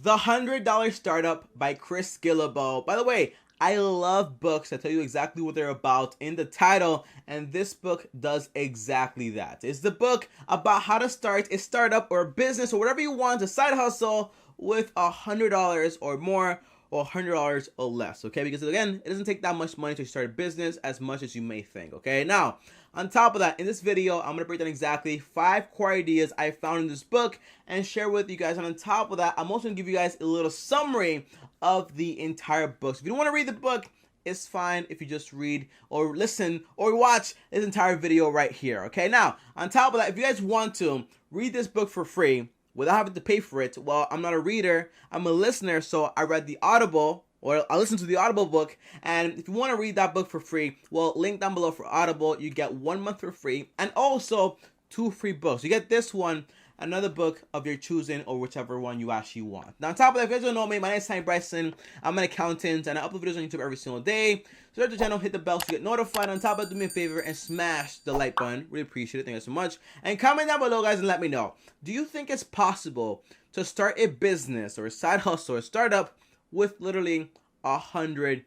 The $100 Startup by Guillebeau. By the way, I love books that tell you exactly what they're about in the title, and this book does exactly that. It's the book about how to start a startup or a business or whatever you want, a side hustle with $100 or more, or $100 or less, okay? Because again, it doesn't take that much money to start a business as much as you may think, okay? Now, on top of that, in this video, I'm gonna break down exactly 5 core ideas I found in this book and share with you guys. And on top of that, I'm also gonna give you guys a little summary of the entire book. So if you don't wanna read the book, it's fine if you just read or listen or watch this entire video right here, okay? Now, on top of that, if you guys want to read this book for free, without having to pay for it, well, I'm not a reader, I'm a listener, so I read the Audible, or I listened to the Audible book, and if you want to read that book for free, well, link down below for Audible, you get 1 month for free, and also 2 free books. You get this one, another book of your choosing, or whichever one you actually want. Now, on top of that, if you guys don't know me, my name is TommyBryson, I'm an accountant, and I upload videos on YouTube every single day. Subscribe to the channel, hit the bell to get notified. On top of that, do me a favor and smash the like button. Really appreciate it. Thank you so much. And comment down below, guys, and let me know. Do you think it's possible to start a business or a side hustle or a startup with literally $100?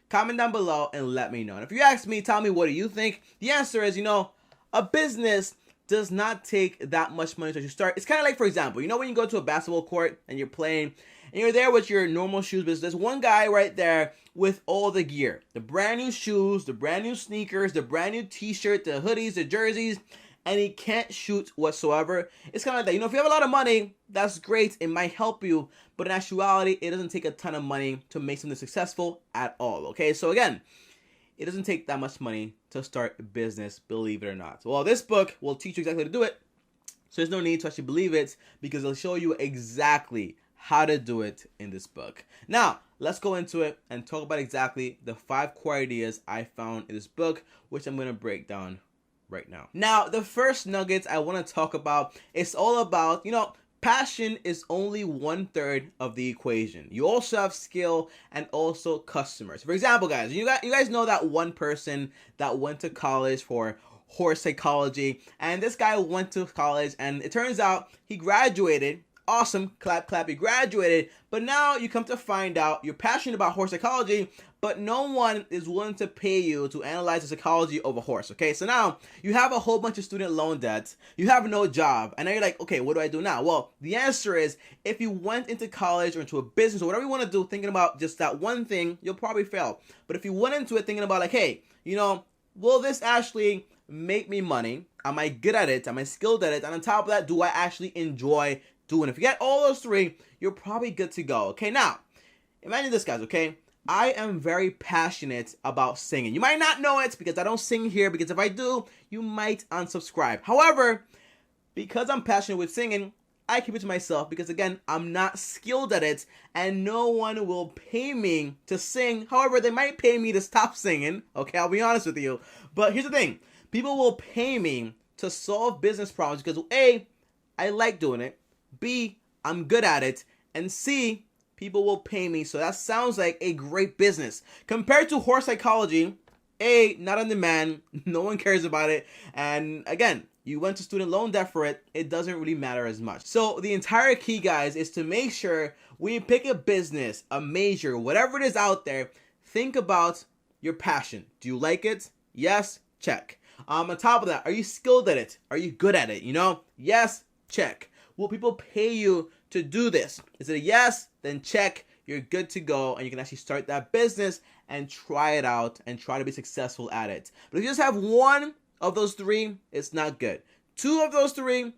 Comment down below and let me know. And if you ask me, tell me, what do you think? The answer is, a business does not take that much money to start. It's kind of like, for example, when you go to a basketball court and you're playing and you're there with your normal shoes, but there's one guy right there with all the gear, the brand new shoes, the brand new sneakers, the brand new t-shirt, the hoodies, the jerseys, and he can't shoot whatsoever. It's kind of like that. If you have a lot of money, that's great. It might help you, but in actuality, it doesn't take a ton of money to make something successful at all, okay? So again, it doesn't take that much money to start a business, believe it or not. Well, this book will teach you exactly how to do it, so there's no need to actually believe it, because it'll show you exactly how to do it in this book. Now, let's go into it and talk about exactly the 5 core ideas I found in this book, which I'm going to break down right now. Now, the first nuggets I want to talk about is all about, passion is only 1/3 of the equation. You also have skill and also customers. For example, guys, you guys know that one person that went to college for horse psychology, and this guy went to college and it turns out he graduated. Awesome, clap clap, he graduated, but now you come to find out you're passionate about horse psychology, but no one is willing to pay you to analyze the psychology of a horse, okay? So now you have a whole bunch of student loan debt, you have no job, and now you're like, okay, what do I do now? Well, the answer is, if you went into college or into a business or whatever you want to do thinking about just that one thing, you'll probably fail. But if you went into it thinking about like, hey, will this actually make me money? Am I good at it? Am I skilled at it? And on top of that, do I actually enjoy doing it? If you get all those 3, you're probably good to go. Okay, now, imagine this, guys, okay? I am very passionate about singing. You might not know it because I don't sing here, because if I do, you might unsubscribe. However, because I'm passionate with singing, I keep it to myself because, again, I'm not skilled at it and no one will pay me to sing. However, they might pay me to stop singing. Okay, I'll be honest with you. But here's the thing. People will pay me to solve business problems because, A, I like doing it. B, I'm good at it, and C, people will pay me. So that sounds like a great business. Compared to horse psychology, A, not on demand, no one cares about it, and again, you went to student loan debt for it, it doesn't really matter as much. So the entire key, guys, is to make sure when you pick a business, a major, whatever it is out there, think about your passion. Do you like it? Yes, check. On top of that, are you skilled at it? Are you good at it? Yes, check. Will people pay you to do this? Is it a yes? Then check. You're good to go, and you can actually start that business and try it out and try to be successful at it. But if you just have 1 of those 3, it's not good. 2 of those 3,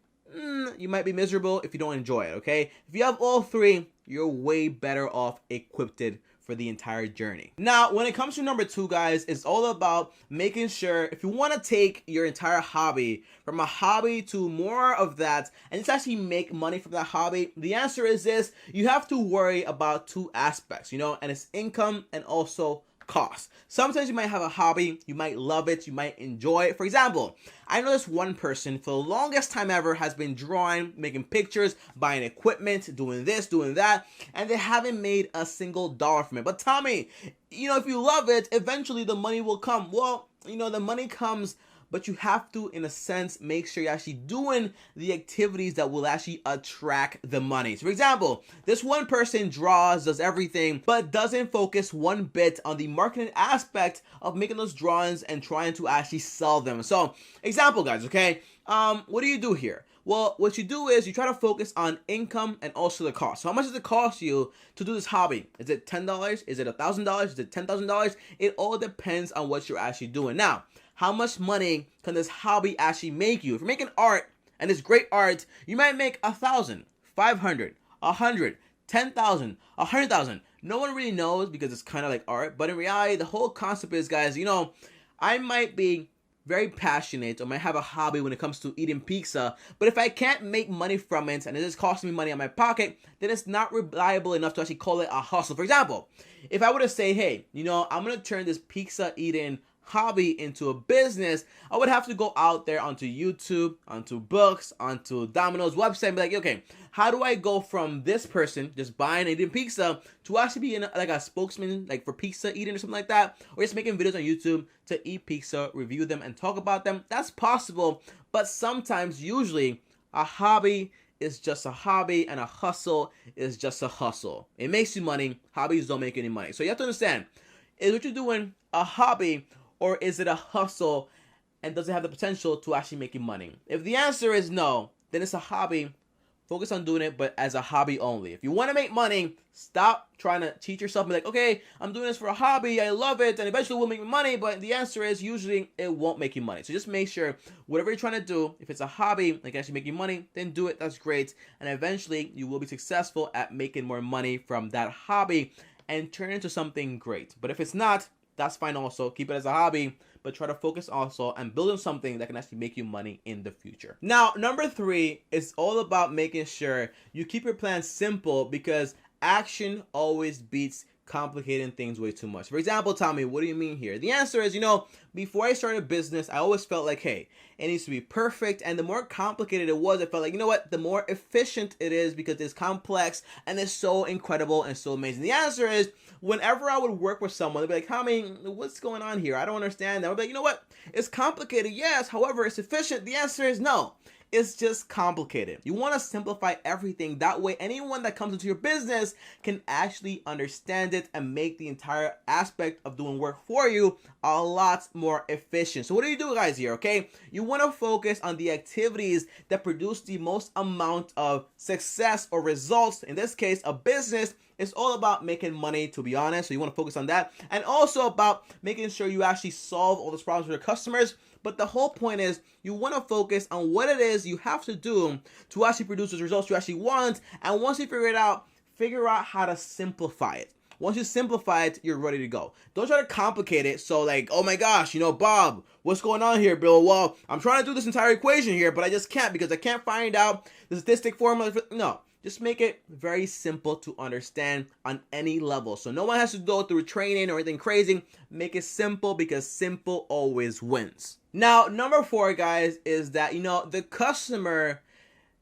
you might be miserable if you don't enjoy it, okay? If you have all 3, you're way better off equipped for the entire journey. Now, when it comes to number 2, guys, it's all about making sure if you want to take your entire hobby from a hobby to more of that and just actually make money from that hobby, the answer is this: you have to worry about 2 aspects, and it's income and also cost. Sometimes you might have a hobby, you might love it, you might enjoy it. For example, I know this one person for the longest time ever has been drawing, making pictures, buying equipment, doing this, doing that, and they haven't made a single dollar from it. But Tommy, if you love it, eventually the money will come. Well, the money comes but you have to, in a sense, make sure you're actually doing the activities that will actually attract the money. So for example, this one person draws, does everything, but doesn't focus one bit on the marketing aspect of making those drawings and trying to actually sell them. So example, guys, okay, what do you do here? Well, what you do is you try to focus on income and also the cost. So how much does it cost you to do this hobby? Is it $10? Is it $1,000? Is it $10,000? It all depends on what you're actually doing. Now, how much money can this hobby actually make you? If you're making art, and it's great art, you might make 1,000, 500, 100, 10,000, 100,000. No one really knows because it's kind of like art. But in reality, the whole concept is, guys, you know, I might be very passionate or might have a hobby when it comes to eating pizza, but if I can't make money from it and it is costing me money on my pocket, then it's not reliable enough to actually call it a hustle. For example, if I were to say, hey, you know, I'm going to turn this pizza eating hobby into a business, I would have to go out there onto YouTube, onto books, onto Domino's website and be like, okay, how do I go from this person just buying and eating pizza to actually being like a spokesman like for pizza eating or something like that, or just making videos on YouTube to eat pizza, review them, and talk about them? That's possible, but sometimes, usually, a hobby is just a hobby and a hustle is just a hustle. It makes you money. Hobbies don't make any money. So you have to understand, is what you're doing a hobby or is it a hustle and does it have the potential to actually make you money? If the answer is no, then it's a hobby. Focus on doing it, but as a hobby only. If you want to make money, stop trying to cheat yourself and be like, okay, I'm doing this for a hobby, I love it, and eventually it will make me money, but the answer is usually it won't make you money. So just make sure whatever you're trying to do, if it's a hobby that can actually make you money, then do it, that's great, and eventually you will be successful at making more money from that hobby and turn it into something great. But if it's not, that's fine also. Keep it as a hobby, but try to focus also on building something that can actually make you money in the future. Now, number 3 is all about making sure you keep your plan simple because action always beats complicating things way too much. For example, Tommy, what do you mean here? The answer is, you know, before I started business, I always felt like, hey, it needs to be perfect. And the more complicated it was, I felt like, you know what, the more efficient it is because it's complex and it's so incredible and so amazing. The answer is, whenever I would work with someone, they'd be like, Tommy, what's going on here? I don't understand that. I'd be like, you know what, it's complicated, yes. However, it's efficient. The answer is no. It's just complicated. You want to simplify everything. That way, anyone that comes into your business can actually understand it and make the entire aspect of doing work for you a lot more efficient. So what do you do, guys, here, okay? You want to focus on the activities that produce the most amount of success or results. In this case, a business is all about making money, to be honest. So you want to focus on that. And also about making sure you actually solve all those problems with your customers. But the whole point is you want to focus on what it is you have to do to actually produce those results you actually want. And once you figure out how to simplify it. Once you simplify it, you're ready to go. Don't try to complicate it. So like, oh my gosh, you know, Bob, what's going on here, Bill? Well, I'm trying to do this entire equation here, but I just can't because I can't find out the statistic formula. No. Just make it very simple to understand on any level. So no one has to go through training or anything crazy. Make it simple because simple always wins. Now, number 4, guys, is that, you know, the customer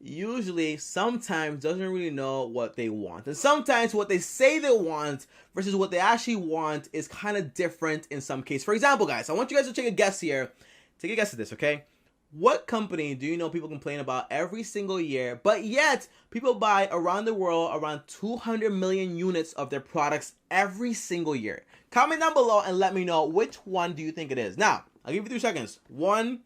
usually sometimes doesn't really know what they want. And sometimes what they say they want versus what they actually want is kind of different in some cases. For example, guys, I want you guys to take a guess here. Take a guess at this, okay? What company do you know people complain about every single year, but yet people buy around the world around 200 million units of their products every single year? Comment down below and let me know which one do you think it is. Now, I'll give you 3 seconds. 1,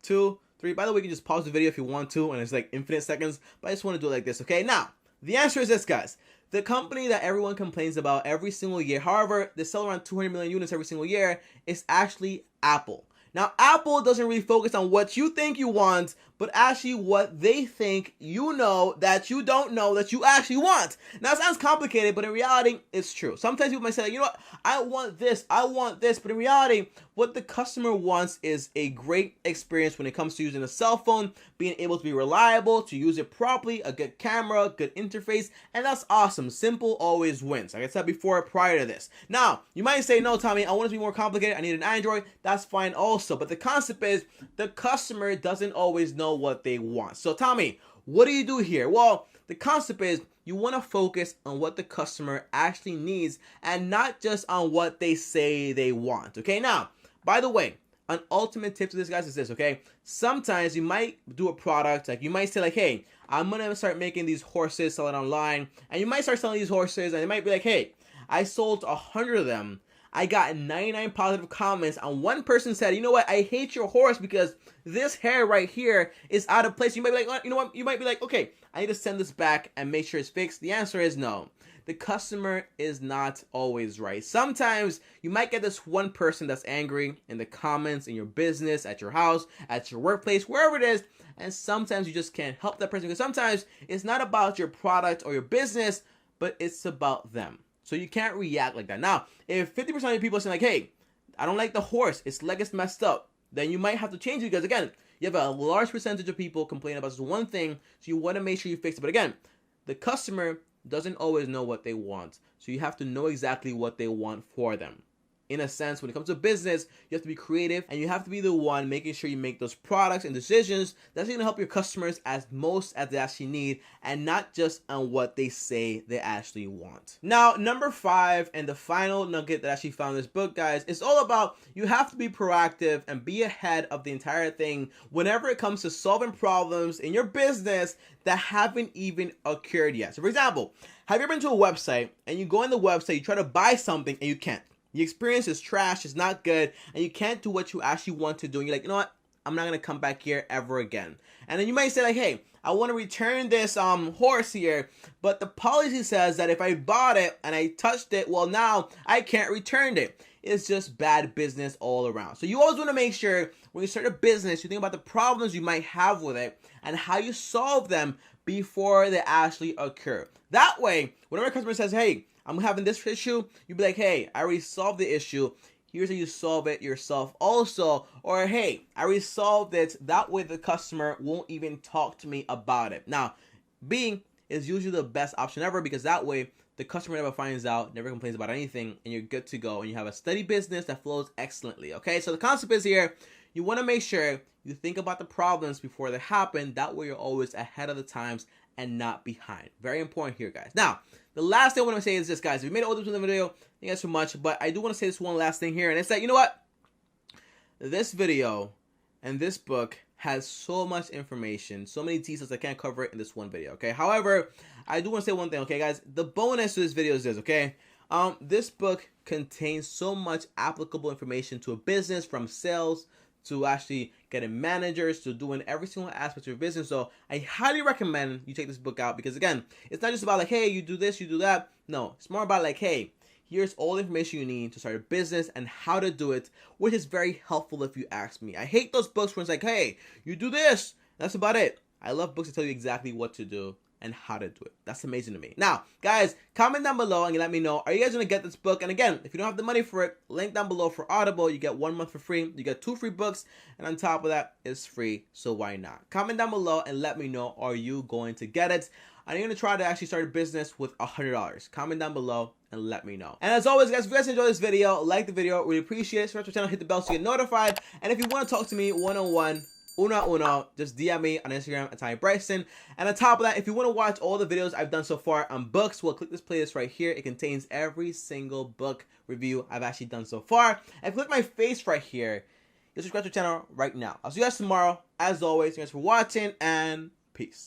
2, 3. By the way, you can just pause the video if you want to, and it's like infinite seconds, but I just want to do it like this, okay? Now, the answer is this, guys. The company that everyone complains about every single year, however, they sell around 200 million units every single year, is actually Apple. Now, Apple doesn't really focus on what you think you want, but actually what they think you know that you don't know that you actually want. Now, it sounds complicated, but in reality, it's true. Sometimes people might say, you know what, I want this, but in reality, what the customer wants is a great experience when it comes to using a cell phone, being able to be reliable, to use it properly, a good camera, good interface, and that's awesome. Simple always wins. Like I said before, prior to this. Now, you might say, no, Tommy, I want it to be more complicated. I need an Android. That's fine also. But the concept is the customer doesn't always know what they want. So, Tommy, what do you do here? Well, the concept is you want to focus on what the customer actually needs and not just on what they say they want. Okay, now, by the way, an ultimate tip to this, guys, is this, okay? Sometimes you might do a product, like you might say like, hey, I'm gonna start making these horses, sell it online, and you might start selling these horses, and it might be like, hey, I sold 100 of them. I got 99 positive comments, and one person said, you know what, I hate your horse because this hair right here is out of place. You might be like, you know what, you might be like, okay, I need to send this back and make sure it's fixed. The answer is no. The customer is not always right. Sometimes you might get this one person that's angry in the comments, in your business, at your house, at your workplace, wherever it is, and sometimes you just can't help that person because sometimes it's not about your product or your business, but it's about them. So you can't react like that. Now, if 50% of the people are saying like, hey, I don't like the horse, its leg is messed up, then you might have to change it because, again, you have a large percentage of people complaining about this one thing, so you want to make sure you fix it. But again, the customer doesn't always know what they want, so you have to know exactly what they want for them. In a sense, when it comes to business, you have to be creative and you have to be the one making sure you make those products and decisions that's going to help your customers as they actually need, and not just on what they say they actually want. Now, number 5 and the final nugget that I actually found in this book, guys, is all about you have to be proactive and be ahead of the entire thing whenever it comes to solving problems in your business that haven't even occurred yet. So for example, have you ever been to a website and you go on the website, you try to buy something and you can't? The experience is trash, it's not good, and you can't do what you actually want to do. And you're like, you know what? I'm not going to come back here ever again. And then you might say like, hey, I want to return this horse here, but the policy says that if I bought it and I touched it, well, now I can't return it. It's just bad business all around. So you always want to make sure when you start a business, you think about the problems you might have with it and how you solve them before they actually occur. That way, whenever a customer says, hey, I'm having this issue, you be like, hey, I already solved the issue. Here's how you solve it yourself also. Or, hey, I already solved it. That way the customer won't even talk to me about it. Now, B is usually the best option ever because that way the customer never finds out, never complains about anything, and you're good to go. And you have a steady business that flows excellently, okay? So the concept is here, you want to make sure you think about the problems before they happen. That way you're always ahead of the times and not behind. Very important here, guys. Now, the last thing I want to say is this, guys. If you made it all the way to the video, thank you guys so much. But I do want to say this one last thing here, and it's that, you know what? This video and this book has so much information, so many details I can't cover it in this one video, okay? However, I do want to say one thing, okay, guys? The bonus to this video is this, okay? This book contains so much applicable information to a business, from sales to actually getting managers, to doing every single aspect of your business. So I highly recommend you take this book out because, again, it's not just about like, hey, you do this, you do that. No, it's more about like, hey, here's all the information you need to start a business and how to do it, which is very helpful if you ask me. I hate those books where it's like, hey, you do this. That's about it. I love books that tell you exactly what to do and how to do it. That's amazing to me. Now, guys, comment down below and let me know, are you guys going to get this book? And again, if you don't have the money for it, link down below for Audible. You get 1 month for free. You get 2 free books. And on top of that, it's free. So why not? Comment down below and let me know, are you going to get it? I'm going to try to actually start a business with $100. Comment down below and let me know. And as always, guys, if you guys enjoyed this video, like the video, really appreciate it. Subscribe to the channel, hit the bell to get notified. And if you want to talk to me one-on-one, uno, just DM me on Instagram at TommyBryson. And on top of that, if you want to watch all the videos I've done so far on books, well, click this playlist right here. It contains every single book review I've actually done so far. And click my face right here. You'll subscribe to the channel right now. I'll see you guys tomorrow. As always, thanks for watching and peace.